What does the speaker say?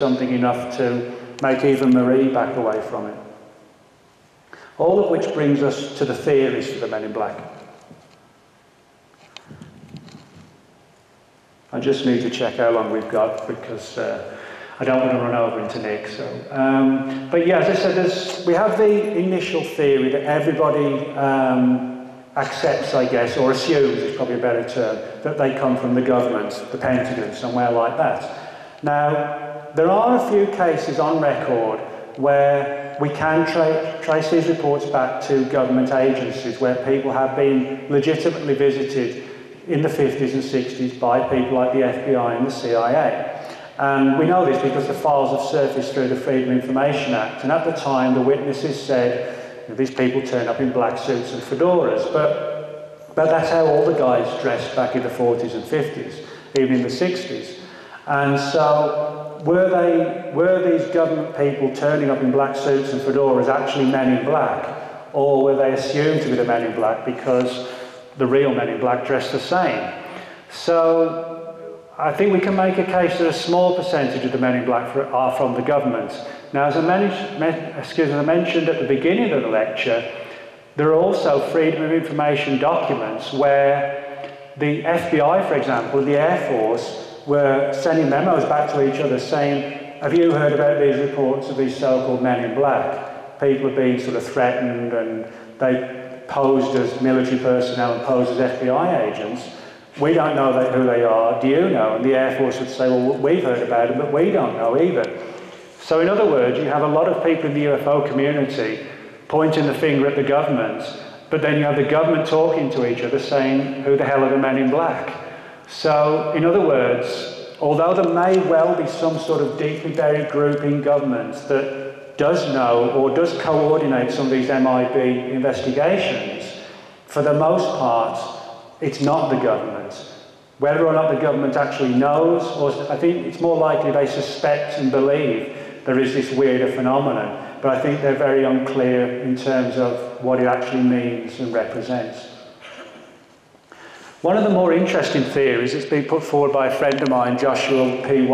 something enough to make even Marie back away from it. All of which brings us to the theories for the Men in Black. I just need to check how long we've got because I don't want to run over into Nick. But yeah, as I said, we have the initial theory that everybody accepts, I guess, or assumes is probably a better term, that they come from the government, the Pentagon, somewhere like that. Now, there are a few cases on record where we can trace these reports back to government agencies where people have been legitimately visited in the 50s and 60s by people like the FBI and the CIA. And we know this because the files have surfaced through the Freedom of Information Act. And at the time, the witnesses said, these people turned up in black suits and fedoras. But that's how all the guys dressed back in the 40s and 50s, even in the 60s. And so were these government people turning up in black suits and fedoras actually men in black? Or were they assumed to be the men in black because the real men in black dressed the same? So I think we can make a case that a small percentage of the men in black are from the government. Now, as I mentioned at the beginning of the lecture, there are also Freedom of Information documents where the FBI, for example, the Air Force, were sending memos back to each other saying, have you heard about these reports of these so-called men in black? People are being sort of threatened and they posed as military personnel and posed as FBI agents. We don't know who they are. Do you know? And the Air Force would say, well, we've heard about them, but we don't know either. So in other words, you have a lot of people in the UFO community pointing the finger at the government, but then you have the government talking to each other saying, who the hell are the men in black? So, in other words, although there may well be some sort of deeply buried group in government that does know or does coordinate some of these MIB investigations, for the most part, it's not the government. Whether or not the government actually knows, or I think it's more likely they suspect and believe there is this weirder phenomenon, but I think they're very unclear in terms of what it actually means and represents. One of the more interesting theories that's been put forward by a friend of mine, Joshua P.